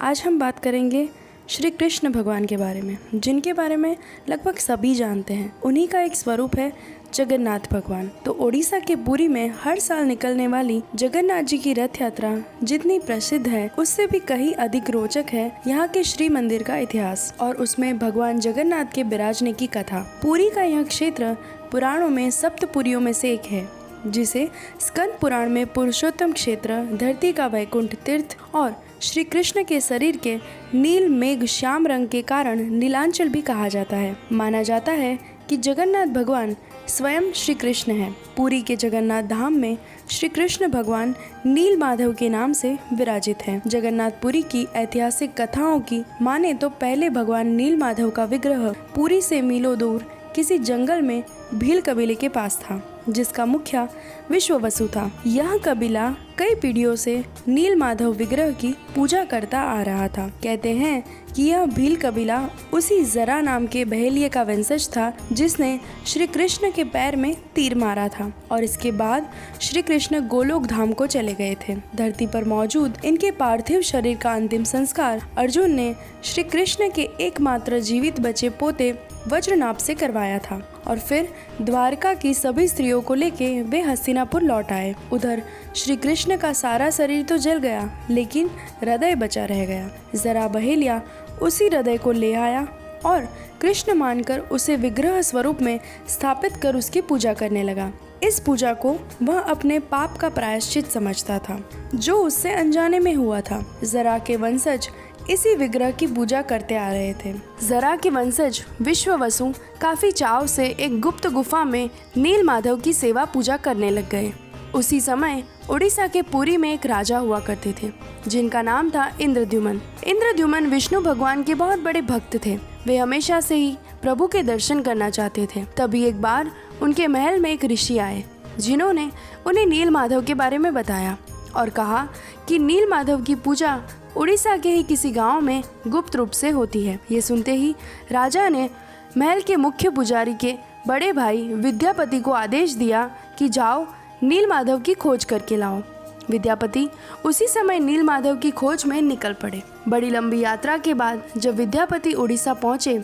आज हम बात करेंगे श्री कृष्ण भगवान के बारे में, जिनके बारे में लगभग सभी जानते हैं। उन्हीं का एक स्वरूप है जगन्नाथ भगवान। तो ओडिशा के पुरी में हर साल निकलने वाली जगन्नाथ जी की रथ यात्रा जितनी प्रसिद्ध है, उससे भी कहीं अधिक रोचक है यहाँ के श्री मंदिर का इतिहास और उसमें भगवान जगन्नाथ के विराजने की कथा। पुरी का यह क्षेत्र पुराणों में सप्तपुरियों में से एक है, जिसे स्कंद पुराण में पुरुषोत्तम क्षेत्र, धरती का वैकुंठ तीर्थ और श्री कृष्ण के शरीर के नील मेघ श्याम रंग के कारण नीलांचल भी कहा जाता है। माना जाता है कि जगन्नाथ भगवान स्वयं श्री कृष्ण है। पुरी के जगन्नाथ धाम में श्री कृष्ण भगवान नील माधव के नाम से विराजित हैं। जगन्नाथपुरी की ऐतिहासिक कथाओं की माने तो पहले भगवान नील माधव का विग्रह पुरी से मीलों दूर किसी जंगल में भील कबीले के पास था, जिसका मुखिया विश्ववसु था। यह कबीला कई पीढ़ियों से नील माधव विग्रह की पूजा करता आ रहा था। कहते हैं कि यह भील कबीला उसी जरा नाम के बहेलिये का वंशज था, जिसने श्री कृष्ण के पैर में तीर मारा था और इसके बाद श्री कृष्ण गोलोक धाम को चले गए थे। धरती पर मौजूद इनके पार्थिव शरीर का अंतिम संस्कार अर्जुन ने श्री कृष्ण के एकमात्र जीवित बचे पोते वज्रनाभ से करवाया था और फिर द्वारका की सभी स्त्रियों को लेके वे हस्तिनापुर लौट आए। उधर श्री कृष्ण का सारा शरीर तो जल गया, लेकिन हृदय बचा रह गया। जरा बहेलिया उसी हृदय को ले आया और कृष्ण मानकर उसे विग्रह स्वरूप में स्थापित कर उसकी पूजा करने लगा। इस पूजा को वह अपने पाप का प्रायश्चित समझता था, जो उससे अनजाने में हुआ था। जरा के वंशज इसी विग्रह की पूजा करते आ रहे थे। जरा के वंशज विश्ववसु काफी चाव से एक गुप्त गुफा में नील माधव की सेवा पूजा करने लग गए। उसी समय उड़ीसा के पुरी में एक राजा हुआ करते थे, जिनका नाम था इंद्रद्युमन। इंद्रद्युमन विष्णु भगवान के बहुत बड़े भक्त थे। वे हमेशा से ही प्रभु के दर्शन करना चाहते थे। तभी एक बार उनके महल में एक ऋषि आए, जिन्होंने उन्हें नील माधव के बारे में बताया और कहा कि नील माधव की पूजा उड़ीसा के ही किसी गांव में गुप्त रूप से होती है। ये सुनते ही राजा ने महल के मुख्य पुजारी के बड़े भाई विद्यापति को आदेश दिया कि जाओ नील माधव की खोज करके लाओ। विद्यापति उसी समय नील माधव की खोज में निकल पड़े। बड़ी लंबी यात्रा के बाद जब विद्यापति उड़ीसा पहुंचे,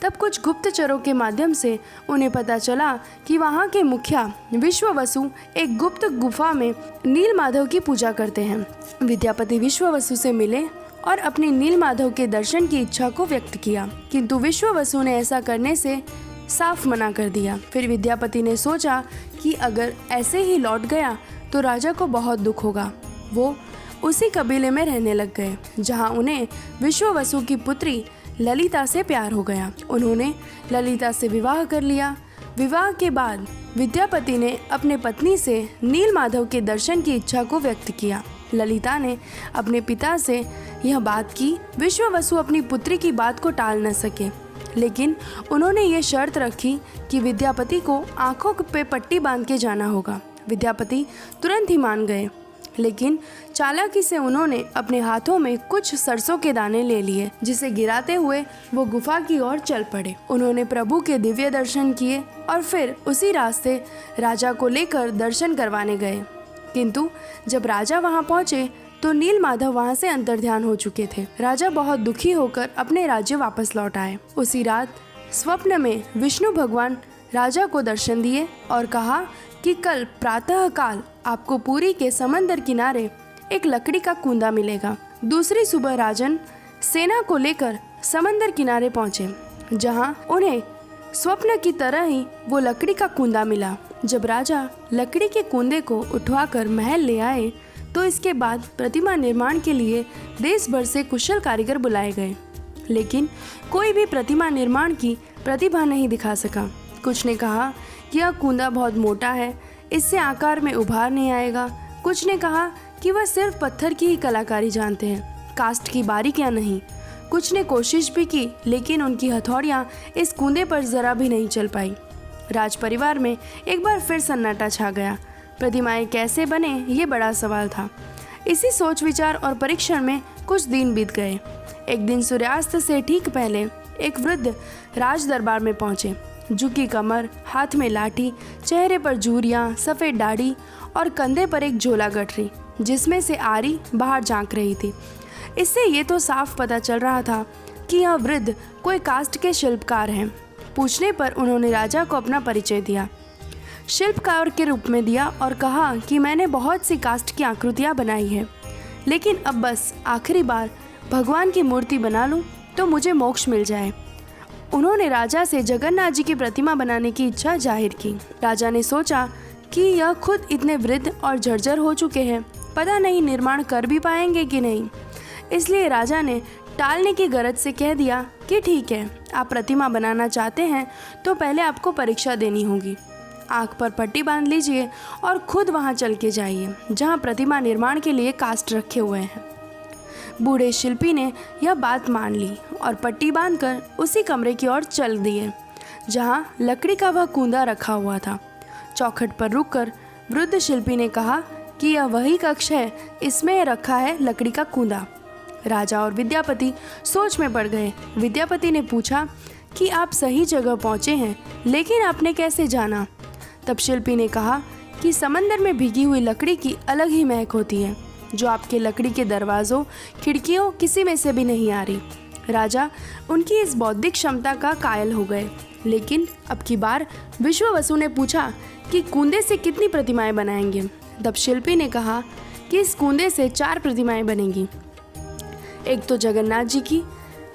तब कुछ गुप्तचरों के माध्यम से उन्हें पता चला कि वहाँ के मुखिया विश्ववसु एक गुप्त गुफा में नील माधव की पूजा करते हैं। विद्यापति विश्ववसु से मिले और अपनी नील माधव के दर्शन की इच्छा को व्यक्त किया, किंतु विश्ववसु ने ऐसा करने से साफ मना कर दिया। फिर विद्यापति ने सोचा कि अगर ऐसे ही लौट गया तो राजा को बहुत दुख होगा। वो उसी कबीले में रहने लग गए, जहाँ उन्हें विश्ववसु की पुत्री ललिता से प्यार हो गया। उन्होंने ललिता से विवाह कर लिया। विवाह के बाद विद्यापति ने अपने पत्नी से नील माधव के दर्शन की इच्छा को व्यक्त किया। ललिता ने अपने पिता से यह बात की। विश्ववसु अपनी पुत्री की बात को टाल न सके, लेकिन उन्होंने ये शर्त रखी कि विद्यापति को आंखों पे पट्टी बांध के जाना होगा। विद्यापति तुरंत ही मान गए, लेकिन चालाकी से उन्होंने अपने हाथों में कुछ सरसों के दाने ले लिए, जिसे गिराते हुए वो गुफा की ओर चल पड़े। उन्होंने प्रभु के दिव्य दर्शन किए और फिर उसी रास्ते राजा को लेकर दर्शन करवाने गए। किंतु जब राजा वहां पहुंचे तो नील माधव वहां से अंतर्ध्यान हो चुके थे। राजा बहुत दुखी होकर अपने राज्य वापस लौट आए। उसी रात स्वप्न में विष्णु भगवान राजा को दर्शन दिए और कहा कि कल प्रातः काल आपको पुरी के समंदर किनारे एक लकड़ी का कूंदा मिलेगा। दूसरी सुबह राजन सेना को लेकर समंदर किनारे पहुंचे, जहां उन्हें स्वप्न की तरह ही वो लकड़ी का कूंदा मिला। जब राजा लकड़ी के कूंदे को उठवाकर महल ले आए, तो इसके बाद प्रतिमा निर्माण के लिए देश भर से कुशल कारीगर बुलाए गए, लेकिन कोई भी प्रतिमा निर्माण की प्रतिभा नहीं दिखा सका। कुछ ने कहा कि यह कूंदा बहुत मोटा है, इससे आकार में उभार नहीं आएगा। कुछ ने कहा कि वह सिर्फ पत्थर की ही कलाकारी जानते हैं, कास्ट की बारीकियां नहीं। कुछ ने कोशिश भी की, लेकिन उनकी हथौड़ियां इस कूंदे पर जरा भी नहीं चल पाई। राज परिवार में एक बार फिर सन्नाटा छा गया। प्रतिमाएं कैसे बने, ये बड़ा सवाल था। इसी सोच विचार और परीक्षण में कुछ दिन बीत गए। एक दिन सूर्यास्त से ठीक पहले एक वृद्ध राज दरबार में पहुंचे। झुकी कमर, हाथ में लाठी, चेहरे पर जूरियां, सफ़ेद दाढ़ी और कंधे पर एक झोला गठरी, जिसमें से आरी बाहर झांक रही थी। इससे ये तो साफ पता चल रहा था कि यह वृद्ध कोई कास्ट के शिल्पकार हैं। पूछने पर उन्होंने राजा को अपना परिचय दिया, शिल्पकार के रूप में दिया और कहा कि मैंने बहुत सी कास्ट की आकृतियाँ बनाई है, लेकिन अब बस आखिरी बार भगवान की मूर्ति बना लूँ तो मुझे मोक्ष मिल जाए। उन्होंने राजा से जगन्नाथ जी की प्रतिमा बनाने की इच्छा जाहिर की। राजा ने सोचा कि यह खुद इतने वृद्ध और जर्जर हो चुके हैं, पता नहीं निर्माण कर भी पाएंगे कि नहीं। इसलिए राजा ने टालने की गरज से कह दिया कि ठीक है, आप प्रतिमा बनाना चाहते हैं तो पहले आपको परीक्षा देनी होगी। आँख पर पट्टी बांध लीजिए और खुद वहाँ चल के जाइए जहाँ प्रतिमा निर्माण के लिए कास्ट रखे हुए हैं। बूढ़े शिल्पी ने यह बात मान ली और पट्टी बांधकर उसी कमरे की ओर चल दिए जहाँ लकड़ी का वह कूंदा रखा हुआ था। चौखट पर रुककर वृद्ध शिल्पी ने कहा कि यह वही कक्ष है, इसमें रखा है लकड़ी का कूंदा। राजा और विद्यापति सोच में पड़ गए। विद्यापति ने पूछा कि आप सही जगह पहुँचे हैं, लेकिन आपने कैसे जाना? तब शिल्पी ने कहा कि समंदर में भीगी हुई लकड़ी की अलग ही महक होती है, जो आपके लकड़ी के दरवाज़ों खिड़कियों किसी में से भी नहीं आ रही। राजा उनकी इस बौद्धिक क्षमता का कायल हो गए। लेकिन अब की बार विश्ववसु ने पूछा कि कूंदे से कितनी प्रतिमाएं बनाएंगे? तब शिल्पी ने कहा कि इस कूंदे से 4 प्रतिमाएं बनेंगी। एक तो जगन्नाथ जी की,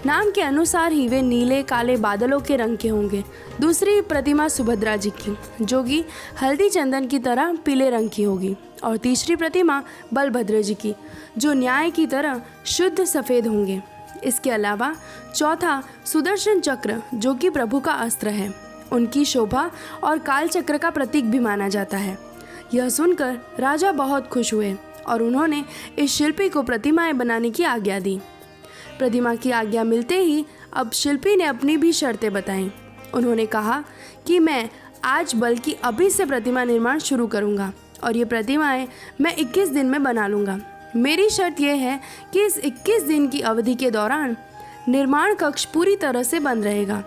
नाम के अनुसार ही वे नीले काले बादलों के रंग के होंगे। दूसरी प्रतिमा सुभद्रा जी की, जो कि हल्दी चंदन की तरह पीले रंग की होगी। और तीसरी प्रतिमा बलभद्र जी की, जो न्याय की तरह शुद्ध सफ़ेद होंगे। इसके अलावा चौथा सुदर्शन चक्र, जो कि प्रभु का अस्त्र है, उनकी शोभा और काल चक्र का प्रतीक भी माना जाता है। यह सुनकर राजा बहुत खुश हुए और उन्होंने इस शिल्पी को प्रतिमाएं बनाने की आज्ञा दी। प्रतिमा की आज्ञा मिलते ही अब शिल्पी ने अपनी भी शर्तें बताईं। उन्होंने कहा कि मैं आज बल्कि अभी से प्रतिमा निर्माण शुरू करूंगा और ये प्रतिमाएं मैं 21 दिन में बना लूँगा। मेरी शर्त यह है कि इस 21 दिन की अवधि के दौरान निर्माण कक्ष पूरी तरह से बंद रहेगा,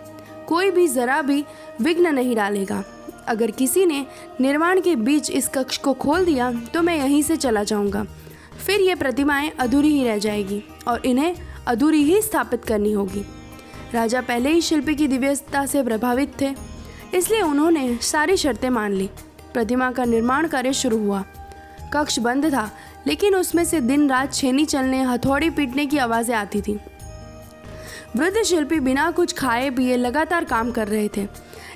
कोई भी ज़रा भी विघ्न नहीं डालेगा। अगर किसी ने निर्माण के बीच इस कक्ष को खोल दिया तो मैं यहीं से चला जाऊंगा। फिर ये प्रतिमाएं अधूरी ही रह जाएगी और इन्हें अधूरी ही स्थापित करनी होगी। राजा पहले ही शिल्पी की दिव्यता से प्रभावित थे, इसलिए उन्होंने सारी शर्तें मान ली। प्रतिमा का निर्माण कार्य शुरू हुआ। कक्ष बंद था, लेकिन उसमें से दिन रात छेनी चलने, हथौड़ी पीटने की आवाज़ें आती थी। वृद्ध शिल्पी बिना कुछ खाए पिए लगातार काम कर रहे थे।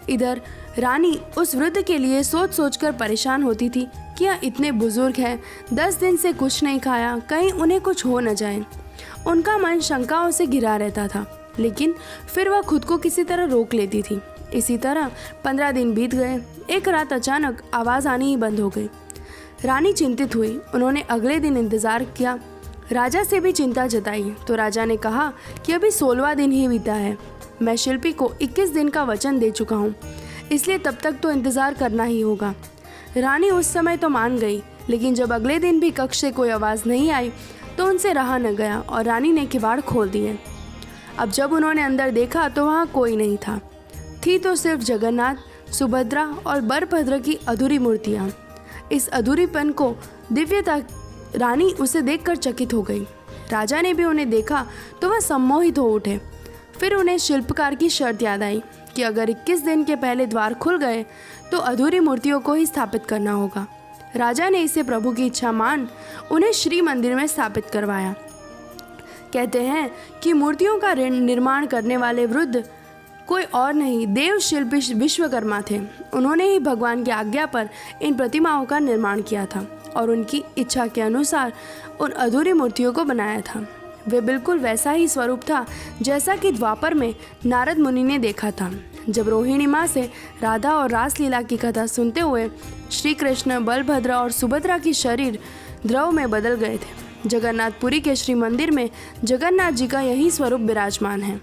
इधर रानी उस वृद्ध के लिए सोच सोचकर परेशान होती थी कि यह इतने बुजुर्ग हैं, 10 दिन से कुछ नहीं खाया, कहीं उन्हें कुछ हो न जाए। उनका मन शंकाओं से घिरा रहता था, लेकिन फिर वह खुद को किसी तरह रोक लेती थी। इसी तरह 15 दिन बीत गए। एक रात अचानक आवाज़ आनी ही बंद हो गई। रानी चिंतित हुई। उन्होंने अगले दिन इंतज़ार किया, राजा से भी चिंता जताई तो राजा ने कहा कि अभी 16वां दिन ही बीता है। मैं शिल्पी को 21 दिन का वचन दे चुका हूँ, इसलिए तब तक तो इंतज़ार करना ही होगा। रानी उस समय तो मान गई, लेकिन जब अगले दिन भी कक्ष से कोई आवाज़ नहीं आई तो उनसे रहा न गया और रानी ने किवाड़ खोल दिए। अब जब उन्होंने अंदर देखा तो वहाँ कोई नहीं था। थी तो सिर्फ जगन्नाथ, सुभद्रा और बलभद्र की अधूरी मूर्तियाँ। इस अधूरीपन को दिव्यता रानी उसे देखकर चकित हो गई। राजा ने भी उन्हें देखा तो वह सम्मोहित हो उठे। फिर उन्हें शिल्पकार की शर्त याद आई कि अगर 21 दिन के पहले द्वार खुल गए तो अधूरी मूर्तियों को ही स्थापित करना होगा। राजा ने इसे प्रभु की इच्छा मान उन्हें श्री मंदिर में स्थापित करवाया। कहते हैं कि मूर्तियों का निर्माण करने वाले वृद्ध कोई और नहीं, देव शिल्पी विश्वकर्मा थे। उन्होंने ही भगवान की आज्ञा पर इन प्रतिमाओं का निर्माण किया था और उनकी इच्छा के अनुसार उन अधूरी मूर्तियों को बनाया था। वे बिल्कुल वैसा ही स्वरूप था जैसा कि द्वापर में नारद मुनि ने देखा था। जब रोहिणी माँ से राधा और रासलीला की कथा सुनते हुए श्री कृष्ण, बलभद्र और सुभद्रा की शरीर द्रव में बदल गए थे। जगन्नाथपुरी के श्री मंदिर में जगन्नाथ जी का यही स्वरूप विराजमान है।